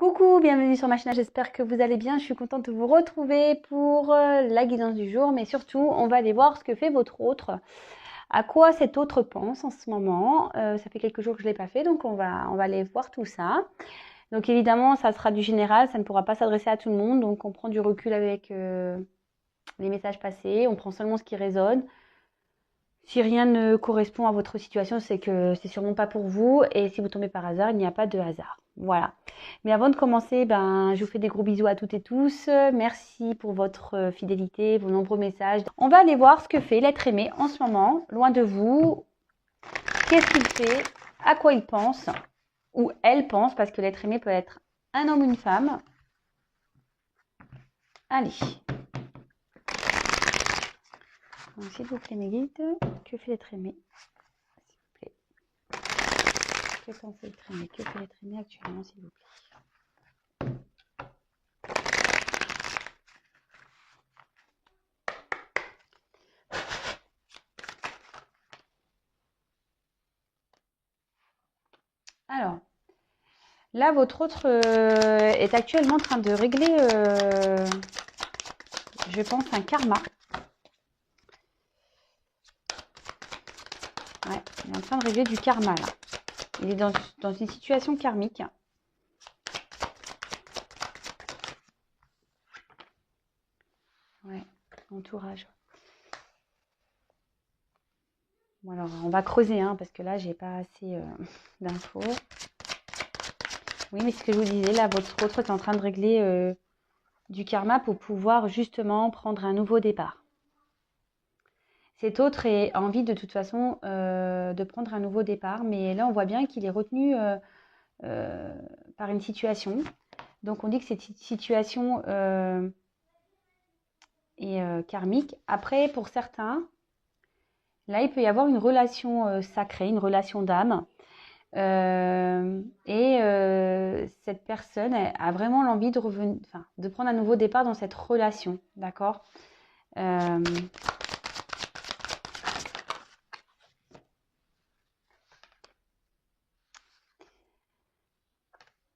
Coucou, bienvenue sur ma chaîne, j'espère que vous allez bien. Je suis contente de vous retrouver pour la guidance du jour, mais surtout, on va aller voir ce que fait votre autre, à quoi cet autre pense en ce moment. Ça fait quelques jours que je ne l'ai pas fait, donc on va aller voir tout ça. Donc évidemment, ça sera du général, ça ne pourra pas s'adresser à tout le monde, donc on prend du recul avec les messages passés, on prend seulement ce qui résonne. Si rien ne correspond à votre situation, c'est que c'est sûrement pas pour vous. Et si vous tombez par hasard, il n'y a pas de hasard. Voilà. Mais avant de commencer, je vous fais des gros bisous à toutes et tous. Merci pour votre fidélité, vos nombreux messages. On va aller voir ce que fait l'être aimé en ce moment, loin de vous. Qu'est-ce qu'il fait? À quoi il pense? Ou elle pense, parce que l'être aimé peut être un homme ou une femme. Allez. Donc, s'il vous plaît, mes guides, que fait l'être aimé? S'il vous plaît. Que pense l'être aimé? Que fait l'être aimé actuellement, s'il vous plaît? Alors, là, votre autre est actuellement en train de régler, je pense, un karma. Ouais, il est en train de régler du karma, là. Il est dans une situation karmique. Ouais, entourage. Bon, alors, on va creuser, hein, parce que là, j'ai pas assez d'infos. Oui, mais ce que je vous disais, là, votre autre est en train de régler du karma pour pouvoir justement prendre un nouveau départ. Cet autre a envie de toute façon de prendre un nouveau départ, mais là, on voit bien qu'il est retenu par une situation. Donc, on dit que cette situation est karmique. Après, pour certains, là, il peut y avoir une relation sacrée, une relation d'âme. Cette personne a vraiment l'envie de revenir, enfin, de prendre un nouveau départ dans cette relation, d'accord?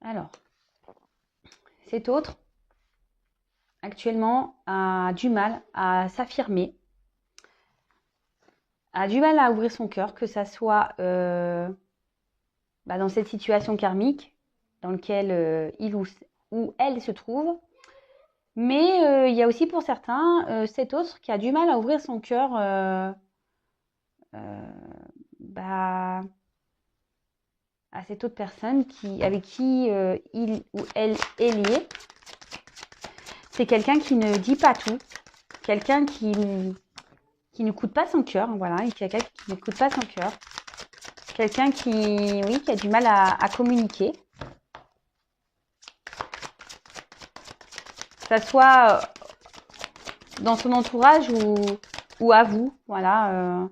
Alors, cet autre, actuellement, a du mal à s'affirmer, a du mal à ouvrir son cœur, que ça soit dans cette situation karmique dans laquelle il ou elle se trouve. Mais il y a aussi pour certains cet autre qui a du mal à ouvrir son cœur euh, bah, à cette autre personne avec qui il ou elle est lié. C'est quelqu'un qui ne dit pas tout, quelqu'un qui ne coûte pas son cœur, voilà, quelqu'un qui ne coûte pas son cœur, quelqu'un qui a du mal à communiquer. Que ça soit dans son entourage ou à vous, voilà.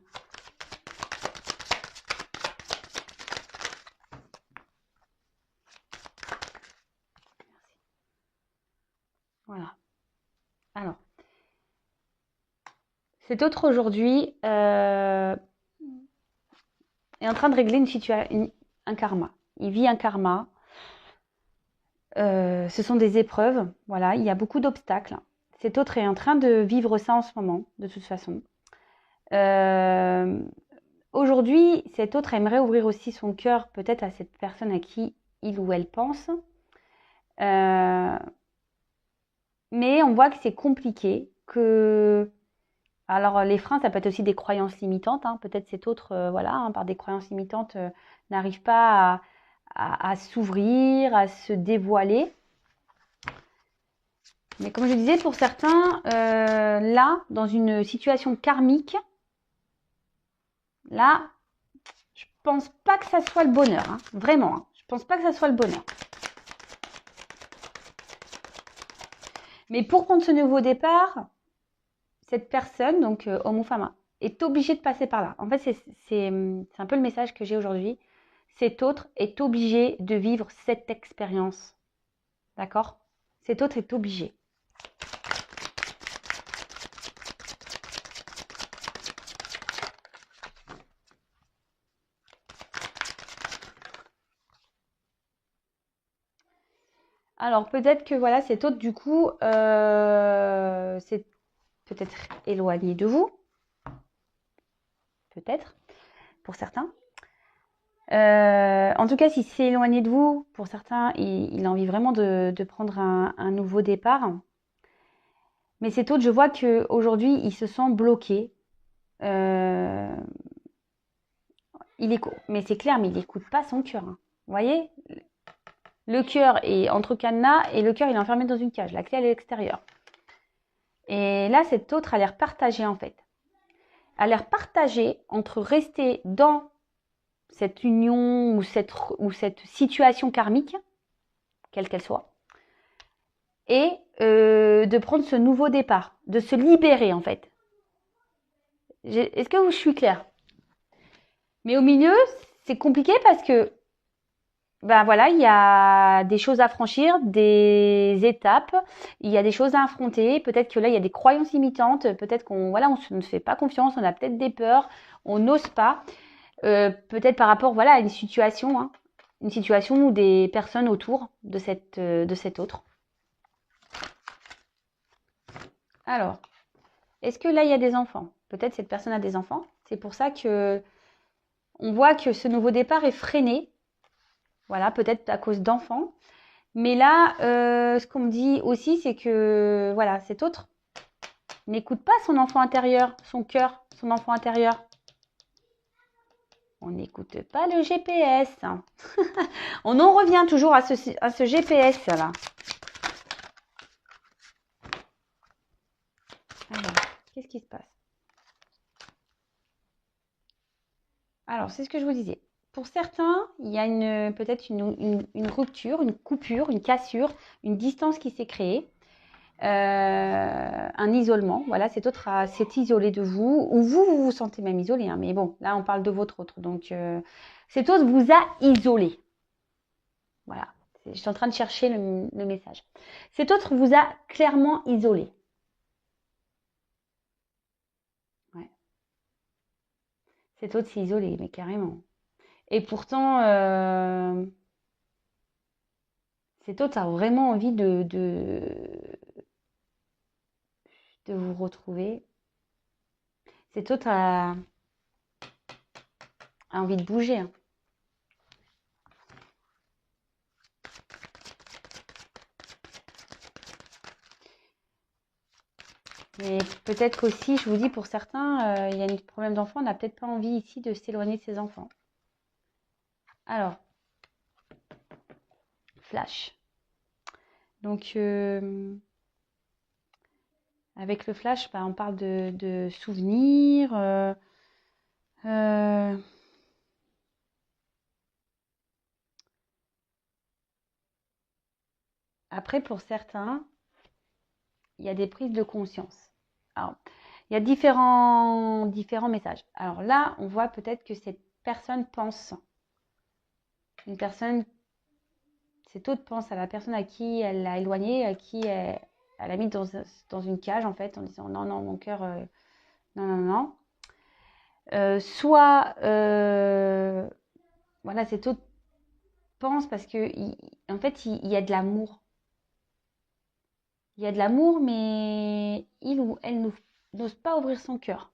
Voilà. Alors, cet autre aujourd'hui est en train de régler un karma. Il vit un karma. Ce sont des épreuves, voilà, il y a beaucoup d'obstacles. Cet autre est en train de vivre ça en ce moment, de toute façon. Aujourd'hui, cet autre aimerait ouvrir aussi son cœur peut-être à cette personne à qui il ou elle pense. Mais on voit que c'est compliqué, que... Alors, les freins, ça peut être aussi des croyances limitantes. Hein. Peut-être cet autre, par des croyances limitantes, n'arrive pas à s'ouvrir, à se dévoiler. Mais comme je disais, pour certains, là, dans une situation karmique, là, je pense pas que ça soit le bonheur. Hein. Vraiment, hein. Je pense pas que ça soit le bonheur. Mais pour prendre ce nouveau départ, cette personne, donc homme ou femme, est obligée de passer par là. En fait, c'est un peu le message que j'ai aujourd'hui. Cet autre est obligé de vivre cette expérience. D'accord? Cet autre est obligé. Alors peut-être que voilà, cet autre du coup, c'est peut-être éloigné de vous, peut-être, pour certains. En tout cas, si c'est éloigné de vous, pour certains, il a envie vraiment de prendre un nouveau départ. Mais cet autre, je vois qu'aujourd'hui, il se sent bloqué. Euh, mais c'est clair, mais il n'écoute pas son cœur, hein. Vous voyez, le cœur est entre cadenas et le cœur il est enfermé dans une cage. La clé elle est à l'extérieur. Et là, cet autre a l'air partagé en fait. A l'air partagé entre rester dans cette union ou cette situation karmique, quelle qu'elle soit, et de prendre ce nouveau départ, de se libérer en fait. Est-ce que je suis claire? Mais au milieu, c'est compliqué parce que ben voilà, il y a des choses à franchir, des étapes, il y a des choses à affronter. Peut-être que là, il y a des croyances limitantes. Peut-être qu'on voilà, on ne se fait pas confiance, on a peut-être des peurs, on n'ose pas. Peut-être par rapport voilà à une situation ou des personnes autour de cet autre. Alors, est-ce que là, il y a des enfants? Peut-être cette personne a des enfants. C'est pour ça que on voit que ce nouveau départ est freiné. Voilà, peut-être à cause d'enfants. Mais là, ce qu'on me dit aussi, c'est que voilà, cet autre n'écoute pas son enfant intérieur, son cœur, son enfant intérieur. On n'écoute pas le GPS. On en revient toujours à ce GPS là. Alors, qu'est-ce qui se passe? Alors, c'est ce que je vous disais. Pour certains, il y a peut-être une rupture, une coupure, une cassure, une distance qui s'est créée. Un isolement, voilà, cet autre s'est isolé de vous, ou vous vous sentez même isolé, hein, mais bon, là on parle de votre autre, donc cet autre vous a isolé, voilà, je suis en train de chercher le message. Cet autre vous a clairement isolé, ouais. Cet autre s'est isolé, mais carrément. Et pourtant, cet autre a vraiment envie de vous retrouver. Cet autre a envie de bouger, hein. Mais peut-être qu'aussi, je vous dis, pour certains, il y a un problème d'enfant, on n'a peut-être pas envie ici de s'éloigner de ses enfants. Alors, flash. Donc, avec le flash, bah, on parle de souvenirs. Euh, Après, pour certains, il y a des prises de conscience. Alors, il y a différents messages. Alors là, on voit peut-être que cette personne pense, une personne, cette autre pense à la personne à qui elle l'a éloignée, à qui elle a mis dans une cage en fait, en disant non, non, mon cœur, non, non, non. Soit, voilà, cette autre pense parce que, en fait, il y a de l'amour. Il y a de l'amour, mais il ou elle n'ose pas ouvrir son cœur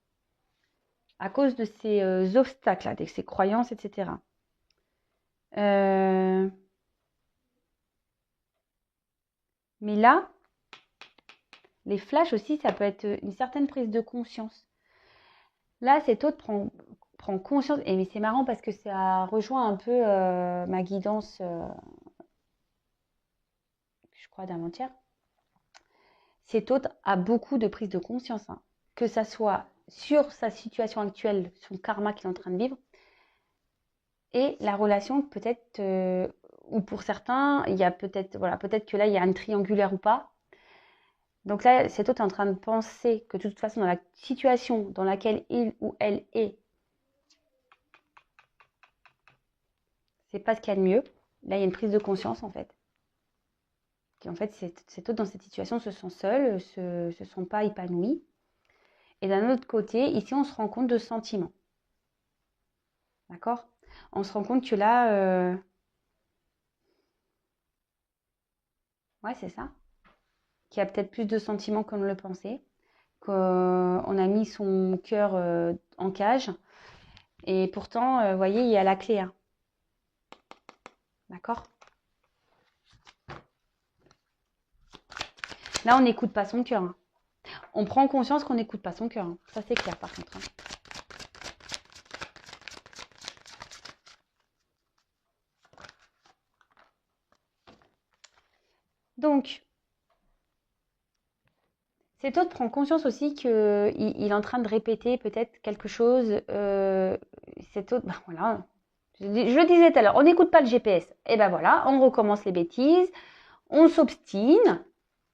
à cause de ces obstacles-là, de ces croyances, etc. Mais là, les flashs aussi, ça peut être une certaine prise de conscience. Là, cet autre prend conscience, et mais c'est marrant parce que ça rejoint un peu ma guidance, je crois, d'avant-hier. Cet autre a beaucoup de prise de conscience, hein. Que ça soit sur sa situation actuelle, son karma qu'il est en train de vivre, et la relation peut-être, ou pour certains, il y a peut-être, voilà, peut-être que là, il y a un triangulaire ou pas. Donc là, cet autre est en train de penser que de toute façon, dans la situation dans laquelle il ou elle est, c'est pas ce qu'il y a de mieux. Là, il y a une prise de conscience, en fait. Et en fait, cet autre, dans cette situation, se sent seul, se sent pas épanoui. Et d'un autre côté, ici, on se rend compte de sentiments. D'accord? On se rend compte que là, Ouais, c'est ça. Qui a peut-être plus de sentiments qu'on ne le pensait. Qu'on a mis son cœur en cage. Et pourtant, vous voyez, il y a la clé. Hein. D'accord? Là, on n'écoute pas son cœur. Hein. On prend conscience qu'on n'écoute pas son cœur. Hein. Ça, c'est clair, par contre. Hein. Donc, cet autre prend conscience aussi qu'il est en train de répéter peut-être quelque chose. Cet autre, ben voilà. Je disais tout à l'heure, on n'écoute pas le GPS. Et ben voilà, on recommence les bêtises. On s'obstine.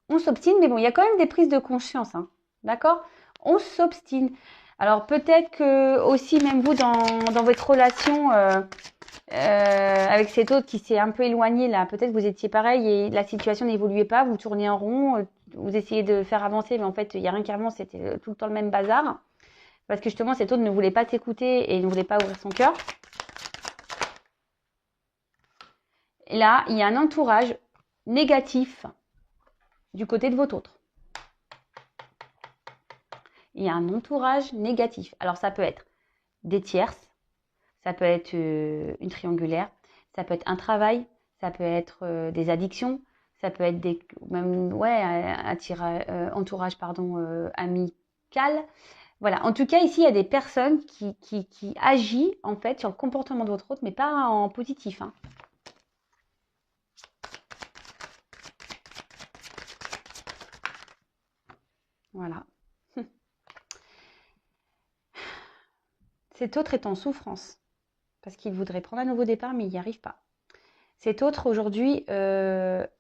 On s'obstine, mais bon, il y a quand même des prises de conscience. Hein, d'accord? On s'obstine. Alors peut-être que aussi, même vous, dans votre relation avec cet autre qui s'est un peu éloigné, là, peut-être que vous étiez pareil et la situation n'évoluait pas, vous tournez en rond, vous essayez de faire avancer, mais en fait, il n'y a rien qui avance, c'était tout le temps le même bazar. Parce que justement, cet autre ne voulait pas s'écouter et ne voulait pas ouvrir son cœur. Et là, il y a un entourage négatif du côté de votre autre. Il y a un entourage négatif. Alors, ça peut être des tierces, ça peut être une triangulaire, ça peut être un travail, ça peut être des addictions, ça peut être même un entourage amical. Voilà. En tout cas, ici, il y a des personnes qui agissent en fait sur le comportement de votre autre, mais pas en positif. Hein. Voilà. Cet autre est en souffrance parce qu'il voudrait prendre un nouveau départ, mais il n'y arrive pas. Cet autre aujourd'hui,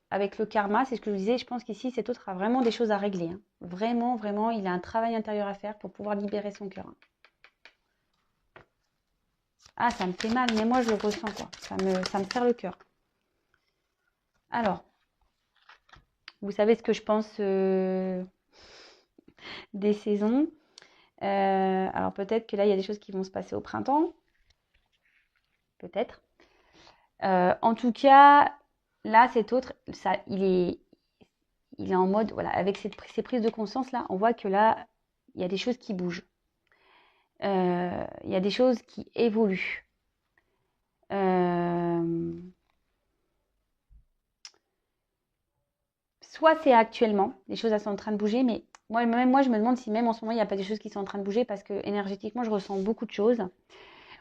avec le karma, c'est ce que je vous disais, je pense qu'ici, cet autre a vraiment des choses à régler. Hein. Vraiment, vraiment, il a un travail intérieur à faire pour pouvoir libérer son cœur. Hein. Ah, ça me fait mal, mais moi, je le ressens, quoi. Ça me serre le cœur. Alors, vous savez ce que je pense des saisons. Alors, peut-être que là, il y a des choses qui vont se passer au printemps. Peut-être. En tout cas, là, cet autre, il est en mode, voilà, avec ces prises de conscience là, on voit que là, il y a des choses qui bougent. Il y a des choses qui évoluent. Soit c'est actuellement, les choses elles sont en train de bouger, mais moi, je me demande si même en ce moment, il n'y a pas des choses qui sont en train de bouger parce que énergétiquement, je ressens beaucoup de choses.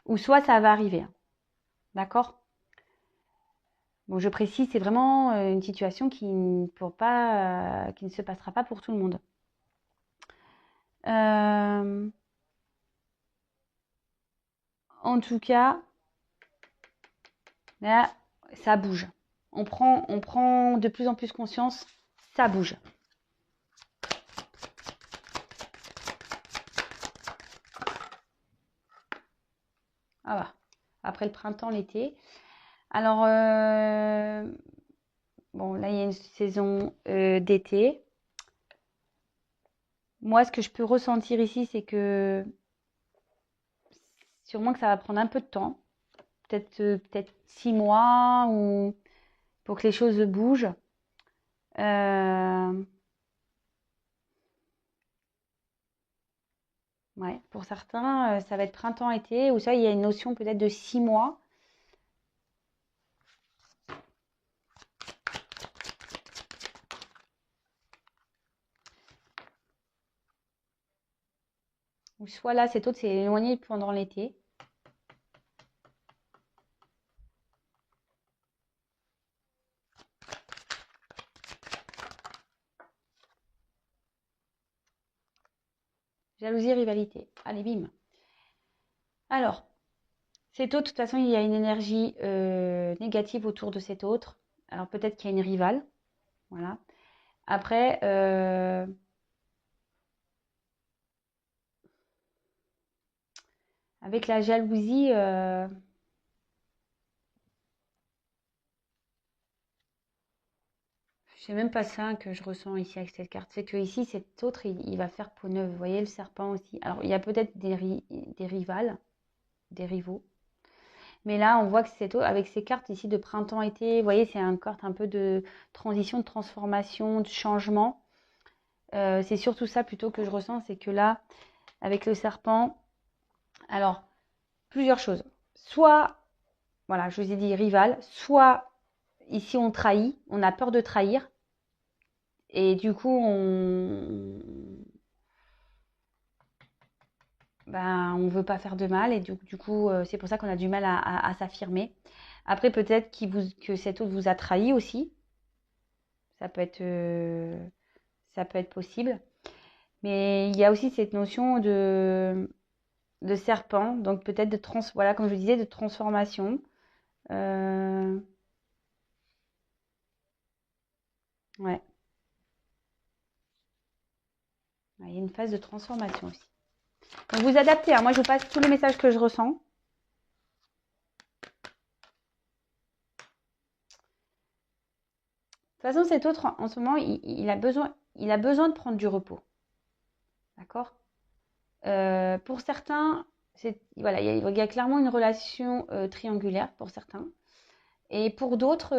Ou soit ça va arriver. D'accord? Bon, je précise, c'est vraiment une situation qui ne se passera pas pour tout le monde. En tout cas, là, ça bouge. On prend de plus en plus conscience, ça bouge. Ah bah, après le printemps, l'été. Alors, bon, là, il y a une saison d'été. Moi, ce que je peux ressentir ici, c'est que sûrement que ça va prendre un peu de temps. Peut-être 6 mois ou pour que les choses bougent. Ouais, pour certains, ça va être printemps-été, ou ça, il y a une notion peut-être de 6 mois. Ou soit là, cet autre s'est éloigné pendant l'été. Jalousie, rivalité. Allez, bim. Alors, cet autre, de toute façon, il y a une énergie négative autour de cet autre. Alors, peut-être qu'il y a une rivale. Voilà. Après, avec la jalousie, c'est même pas ça que je ressens ici avec cette carte. C'est que ici, cet autre, il va faire peau neuve. Vous voyez le serpent aussi. Alors, il y a peut-être des rivales, des rivaux. Mais là, on voit que c'est avec ces cartes ici de printemps-été, vous voyez, c'est une carte un peu de transition, de transformation, de changement. C'est surtout ça plutôt que je ressens, c'est que là, avec le serpent, alors, plusieurs choses. Soit, voilà, je vous ai dit rival, soit ici on trahit, on a peur de trahir, et du coup, on veut pas faire de mal, et du coup, c'est pour ça qu'on a du mal à s'affirmer. Après, peut-être que cet autre vous a trahi aussi. Ça peut être possible. Mais il y a aussi cette notion de serpent, donc peut-être voilà, comme je disais, de transformation. Ouais. Il y a une phase de transformation aussi. Donc vous adaptez, hein. Moi je vous passe tous les messages que je ressens. De toute façon, cet autre, en ce moment, il a besoin de prendre du repos. D'accord. Pour certains, voilà, il y a clairement une relation triangulaire pour certains. Et pour d'autres,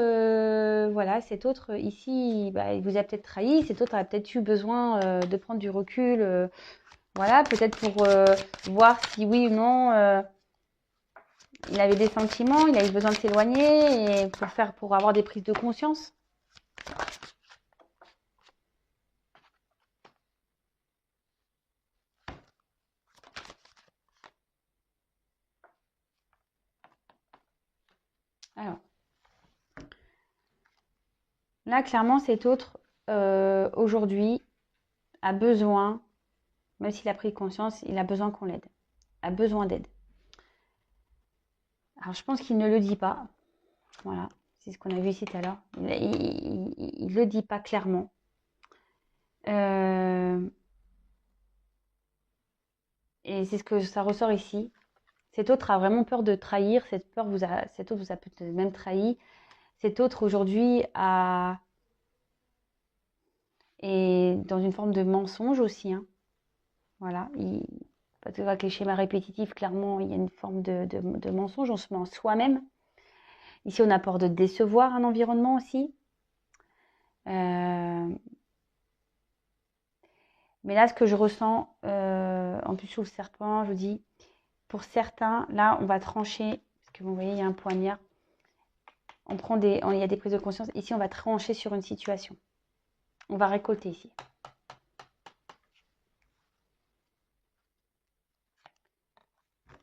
voilà, cet autre ici, il vous a peut-être trahi, cet autre a peut-être eu besoin de prendre du recul, voilà, peut-être pour voir si oui ou non il avait des sentiments, il a eu besoin de s'éloigner et pour avoir des prises de conscience. Alors, là, clairement, cet autre, aujourd'hui, a besoin, même s'il a pris conscience, il a besoin qu'on l'aide, a besoin d'aide. Alors, je pense qu'il ne le dit pas. Voilà, c'est ce qu'on a vu ici tout à l'heure. Il ne le dit pas clairement. Et c'est ce que ça ressort ici. Cet autre a vraiment peur de trahir. Cet autre vous a peut-être même trahi. Cet autre aujourd'hui est dans une forme de mensonge aussi. Hein. Voilà. Parce que avec les schémas répétitifs, clairement, il y a une forme de mensonge. On se ment soi-même. Ici, on a peur de décevoir un environnement aussi. Mais là, ce que je ressens, en plus sous le serpent, je vous dis, pour certains, là, on va trancher, parce que vous voyez, il y a un poignard. Il y a des prises de conscience. Ici, on va trancher sur une situation. On va récolter ici.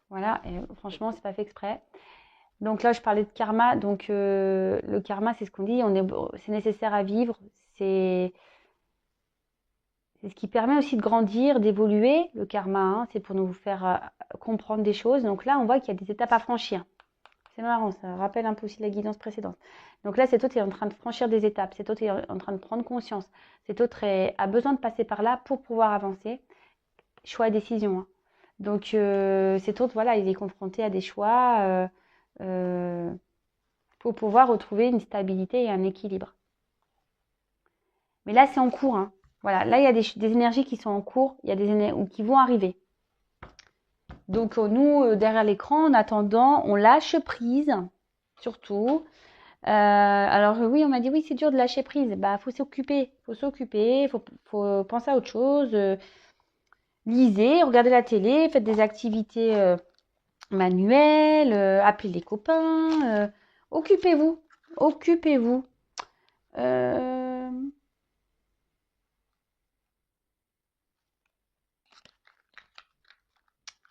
Voilà, et franchement, c'est pas fait exprès. Donc là, je parlais de karma. Donc le karma, c'est ce qu'on dit, c'est nécessaire à vivre. C'est ce qui permet aussi de grandir, d'évoluer. Le karma, hein, c'est pour nous faire comprendre des choses. Donc là, on voit qu'il y a des étapes à franchir. C'est marrant, ça rappelle un peu aussi la guidance précédente. Donc là, cet autre est en train de franchir des étapes. Cet autre est en train de prendre conscience. Cet autre a besoin de passer par là pour pouvoir avancer. Choix et décision. Hein. Donc cet autre, voilà, il est confronté à des choix pour pouvoir retrouver une stabilité et un équilibre. Mais là, c'est en cours. Hein. Voilà, là, il y a des énergies qui sont en cours, il y a des énergies qui vont arriver. Donc nous, derrière l'écran, en attendant, on lâche prise, surtout. Alors oui, on m'a dit oui, c'est dur de lâcher prise. Bah, faut s'occuper, faut penser à autre chose. Lisez, regardez la télé, faites des activités manuelles, appelez les copains. Occupez-vous, occupez-vous.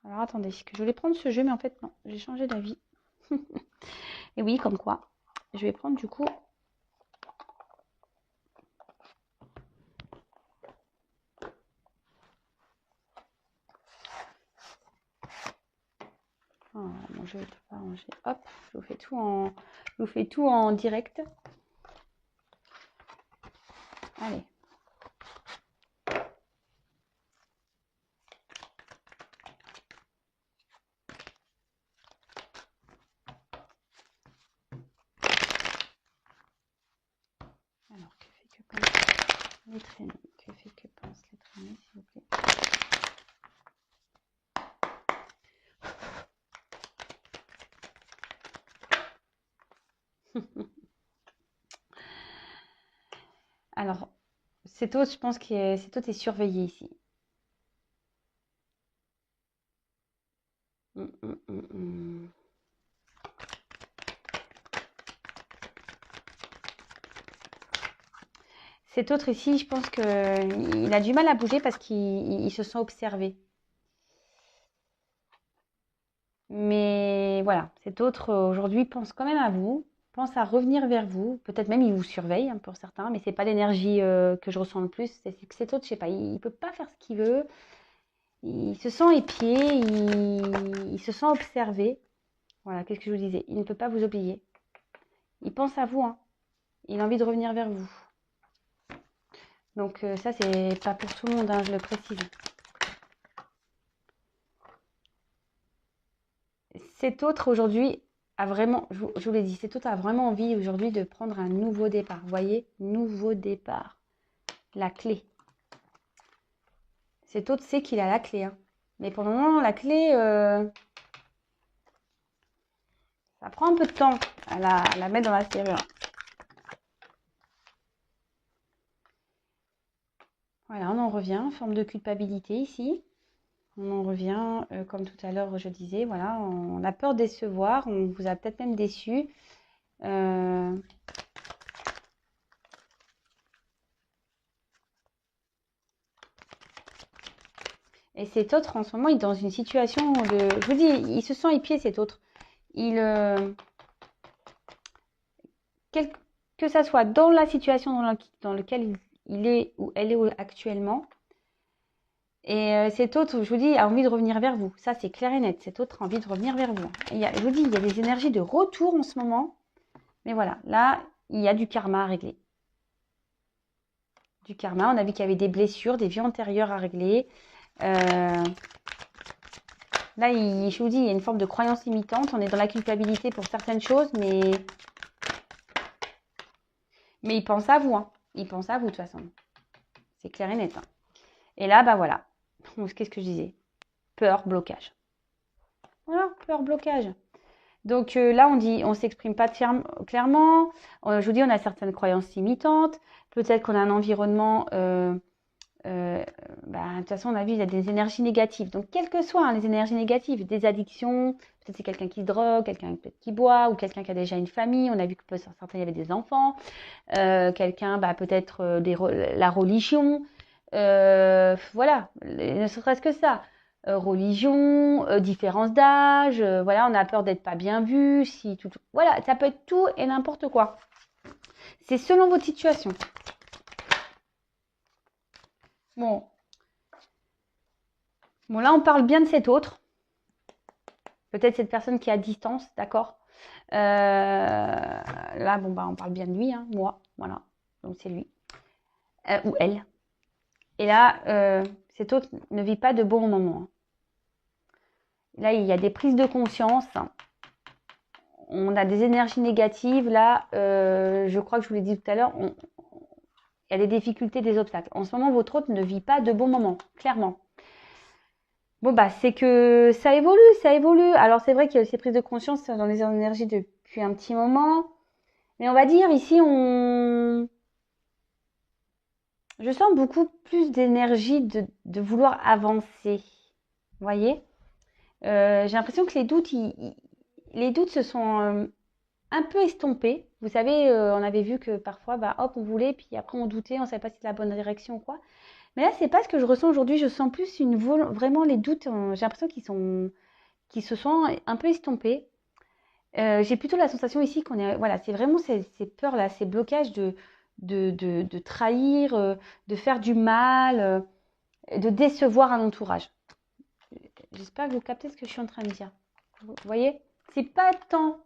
Alors attendez, que je voulais prendre ce jeu, mais en fait non, j'ai changé d'avis. Et oui, comme quoi. Je vais prendre du coup. Oh, mon jeu ne peut pas ranger. Hop, je vous fais tout en direct. Allez. Alors, que fait que pense les traînées? Que fait que pense les traînées, s'il vous plaît? Alors, cet autre, je pense que cet autre est surveillé ici. Hum, hum, hum, hum. Cet autre ici, je pense qu'il a du mal à bouger parce qu'il se sent observé. Mais voilà, cet autre aujourd'hui pense quand même à vous, pense à revenir vers vous. Peut-être même il vous surveille hein, pour certains, mais c'est pas l'énergie que je ressens le plus. C'est que cet autre, je sais pas, il peut pas faire ce qu'il veut. Il se sent épié, il se sent observé. Voilà, qu'est-ce que je vous disais? Il ne peut pas vous oublier. Il pense à vous, hein. Il a envie de revenir vers vous. Donc ça, c'est pas pour tout le monde, hein, je le précise. Cet autre aujourd'hui a vraiment, je vous l'ai dit, cet autre a vraiment envie aujourd'hui de prendre un nouveau départ. Vous voyez, nouveau départ. La clé. Cet autre sait qu'il a la clé. Hein. Mais pour le moment, la clé, ça prend un peu de temps à la mettre dans la serrure. Voilà, on en revient, forme de culpabilité ici. On en revient, comme tout à l'heure je disais, voilà, on a peur de décevoir, on vous a peut-être même déçu. Et cet autre, en ce moment, il est dans une situation de... Je vous dis, il se sent épié, cet autre. Il, que ça soit dans la situation dans laquelle il est ou elle est actuellement, et cet autre, je vous dis, a envie de revenir vers vous. Ça, c'est clair et net. Cet autre a envie de revenir vers vous. Je vous dis, il y a des énergies de retour en ce moment. Mais voilà, là, il y a du karma à régler. Du karma, on a vu qu'il y avait des blessures, des vies antérieures à régler. Là, je vous dis, il y a une forme de croyance limitante. On est dans la culpabilité pour certaines choses, mais il pense à vous. Hein. Il pense à vous, de toute façon. C'est clair et net. Hein. Et là, bah voilà. Qu'est-ce que je disais? Peur, blocage. Voilà, peur, blocage. Donc là, on s'exprime pas clairement. Je vous dis, on a certaines croyances limitantes. Peut-être qu'on a un environnement. De toute façon, on a vu, il y a des énergies négatives. Donc, quelles que soient hein, les énergies négatives, des addictions, peut-être c'est quelqu'un qui drogue, quelqu'un peut-être qui boit, ou quelqu'un qui a déjà une famille. On a vu que pour certains, il y avait des enfants. Quelqu'un, peut-être la religion. Voilà, ne serait-ce que ça. Religion, différence d'âge, voilà, on a peur d'être pas bien vu, voilà, ça peut être tout et n'importe quoi. C'est selon votre situation. Bon, là, on parle bien de cet autre. Peut-être cette personne qui est à distance, d'accord là, on parle bien de lui, hein, moi, voilà. Donc, c'est lui. Ou elle. Et là, cet autre ne vit pas de bons moments. Là, il y a des prises de conscience. On a des énergies négatives. Là, je crois que je vous l'ai dit tout à l'heure, il y a des difficultés, des obstacles. En ce moment, votre autre ne vit pas de bons moments, clairement. Bon, c'est que ça évolue. Alors, c'est vrai qu'il y a ces prises de conscience dans les énergies depuis un petit moment. Mais on va dire, ici, je sens beaucoup plus d'énergie de vouloir avancer. Vous voyez j'ai l'impression que les doutes se sont un peu estompés. Vous savez, on avait vu que parfois, hop, on voulait, puis après on doutait, on ne savait pas si c'était la bonne direction ou quoi. Mais là, c'est pas ce que je ressens aujourd'hui. Je sens plus vraiment les doutes. J'ai l'impression qu'ils se sont un peu estompés. J'ai plutôt la sensation ici qu'on est, voilà, c'est vraiment ces peurs-là, ces blocages de trahir, de faire du mal, de décevoir un entourage. J'espère que vous captez ce que je suis en train de dire. Vous voyez, c'est pas tant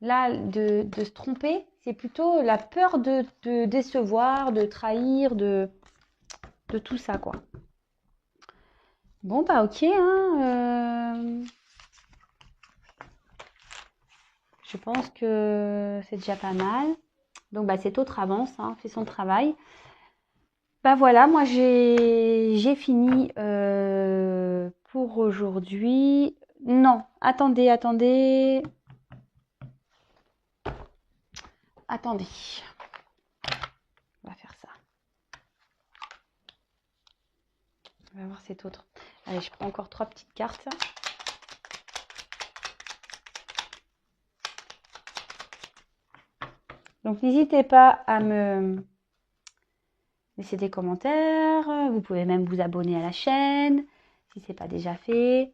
là de se tromper, c'est plutôt la peur de décevoir, de trahir, de tout ça, quoi. Bon, ok, hein. Je pense que c'est déjà pas mal. Donc, cet autre avance, hein, fait son travail. Voilà, moi j'ai fini pour aujourd'hui. Non, attendez. attendez. On va faire ça. On va voir cet autre. Allez, je prends encore 3 petites cartes. Donc, n'hésitez pas à me laisser des commentaires. Vous pouvez même vous abonner à la chaîne si ce n'est pas déjà fait.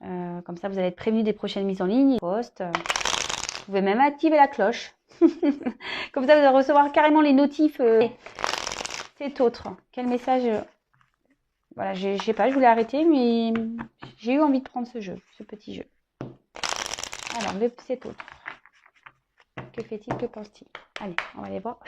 Comme ça, vous allez être prévenu des prochaines mises en ligne. Vous pouvez même activer la cloche. Comme ça, vous allez recevoir carrément les notifs. C'est autre. Quel message voilà, je sais pas, je voulais arrêter, mais j'ai eu envie de prendre ce jeu, ce petit jeu. Alors, cet autre. Que fait-il, que pense-t-il? Allez, on va aller voir.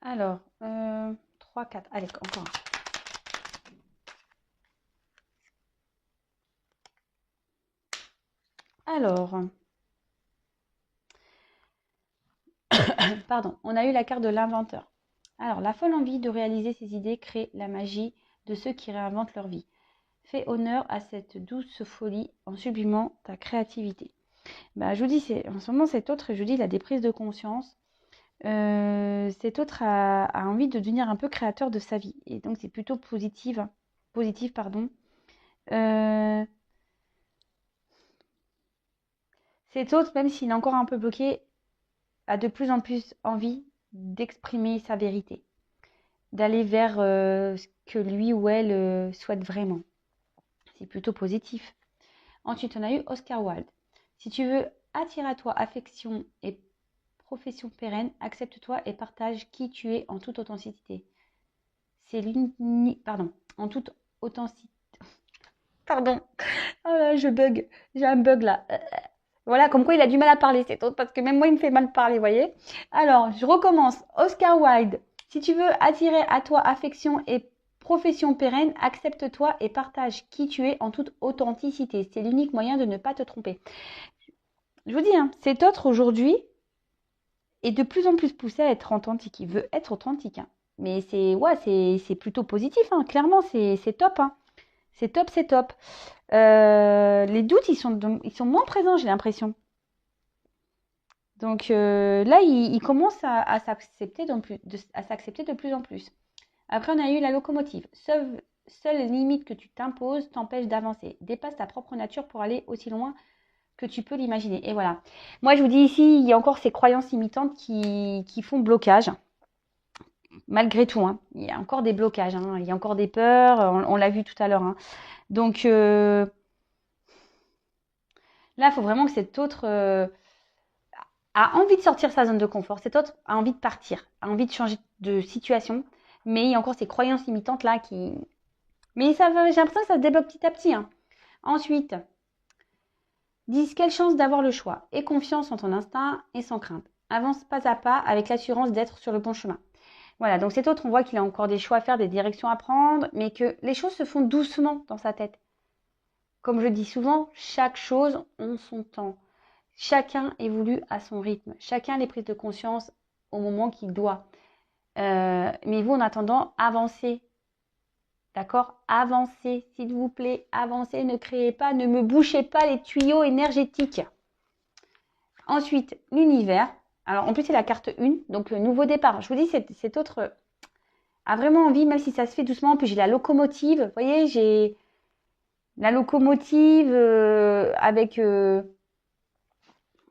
Alors, 3, 4. Allez, encore un. Alors, pardon, on a eu la carte de l'inventeur. Alors, la folle envie de réaliser ses idées crée la magie de ceux qui réinventent leur vie. Fais honneur à cette douce folie en sublimant ta créativité. Bah, je vous dis, en ce moment, cet autre, je vous dis, il a des prises de conscience. Cet autre a envie de devenir un peu créateur de sa vie. Et donc, c'est plutôt positif, pardon. Cet autre, même s'il est encore un peu bloqué, a de plus en plus envie d'exprimer sa vérité, d'aller vers ce que lui ou elle souhaite vraiment. C'est plutôt positif. Ensuite, on a eu Oscar Wilde. Si tu veux attirer à toi affection et profession pérenne, accepte-toi et partage qui tu es en toute authenticité. C'est l'unique... Pardon. En toute authenticité. Pardon. Oh là, je bug. J'ai un bug là. Voilà, comme quoi il a du mal à parler, cet autre, parce que même moi, il me fait mal parler, vous voyez. Alors, je recommence. Oscar Wilde. Si tu veux attirer à toi affection et profession pérenne, accepte-toi et partage qui tu es en toute authenticité. C'est l'unique moyen de ne pas te tromper. Je vous dis, hein, cet autre aujourd'hui est de plus en plus poussé à être authentique. Il veut être authentique. Hein. Mais c'est plutôt positif, hein. Clairement, c'est top. Hein. C'est top, c'est top. Les doutes, ils sont moins présents, j'ai l'impression. Donc là, il commence à s'accepter de plus en plus. Après, on a eu la locomotive. Seule limite que tu t'imposes t'empêche d'avancer. Dépasse ta propre nature pour aller aussi loin que tu peux l'imaginer. Et voilà. Moi, je vous dis ici, il y a encore ces croyances limitantes qui font blocage. Malgré tout, hein. Il y a encore des blocages. Hein. Il y a encore des peurs. On l'a vu tout à l'heure. Hein. Donc là, il faut vraiment que cet autre a envie de sortir de sa zone de confort. Cet autre a envie de partir, a envie de changer de situation. Mais il y a encore ces croyances limitantes là qui... Mais j'ai l'impression que ça se débloque petit à petit. Hein. Ensuite, 10. Quelle chance d'avoir le choix. Aie confiance en ton instinct et sans crainte. Avance pas à pas avec l'assurance d'être sur le bon chemin. Voilà, donc cet autre, on voit qu'il a encore des choix à faire, des directions à prendre, mais que les choses se font doucement dans sa tête. Comme je dis souvent, chaque chose en son temps. Chacun évolue à son rythme. Chacun a les prises de conscience au moment qu'il doit. Mais vous, en attendant, avancez. D'accord? Avancez, s'il vous plaît. Avancez, ne créez pas, ne me bouchez pas les tuyaux énergétiques. Ensuite, l'univers. Alors, en plus, c'est la carte 1, donc le nouveau départ. Je vous dis, cet autre a vraiment envie, même si ça se fait doucement. Puis j'ai la locomotive. Vous voyez, j'ai la locomotive avec...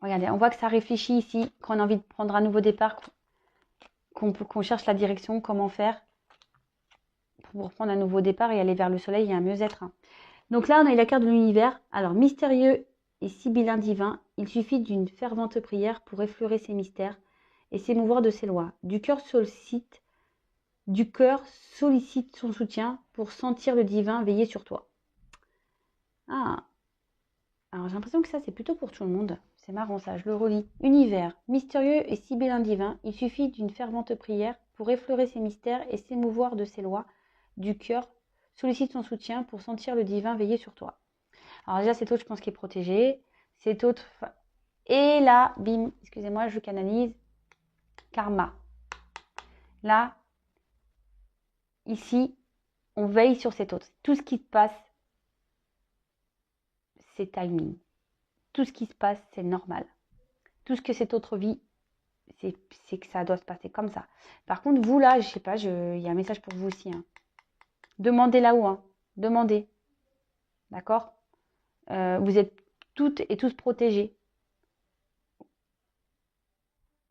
regardez, on voit que ça réfléchit ici, qu'on a envie de prendre un nouveau départ, qu'on cherche la direction, comment faire pour prendre un nouveau départ et aller vers le soleil et un mieux-être. Hein. Donc là, on a eu la carte de l'univers. Alors, mystérieux et sibyllin divin, il suffit d'une fervente prière pour effleurer ses mystères et s'émouvoir de ses lois. Du cœur sollicite du cœur sollicite son soutien pour sentir le divin veiller sur toi. Ah, alors j'ai l'impression que ça c'est plutôt pour tout le monde. C'est marrant ça, je le relis. Univers, mystérieux et sibyllin divin, il suffit d'une fervente prière pour effleurer ses mystères et s'émouvoir de ses lois. Du cœur sollicite son soutien pour sentir le divin veiller sur toi. Alors déjà cet autre je pense qu'il est protégé. Cet autre... Et là, bim, excusez-moi, je canalise. Karma. Là, ici, on veille sur cet autre. Tout ce qui se passe, c'est timing. Tout ce qui se passe, c'est normal. Tout ce que cette autre vit, c'est que ça doit se passer comme ça. Par contre, vous là, je sais pas, il y a un message pour vous aussi. Hein. Demandez là-haut. Hein. Demandez. D'accord vous êtes toutes et tous protégés.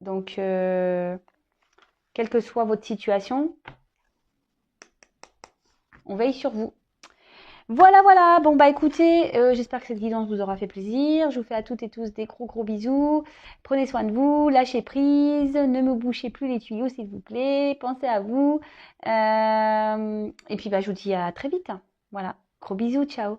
Donc, quelle que soit votre situation, on veille sur vous. Voilà, voilà. Bon, bah écoutez, j'espère que cette guidance vous aura fait plaisir. Je vous fais à toutes et tous des gros bisous. Prenez soin de vous, lâchez prise, ne me bouchez plus les tuyaux s'il vous plaît. Pensez à vous. Et puis, bah, je vous dis à très vite. Voilà. Gros bisous, ciao.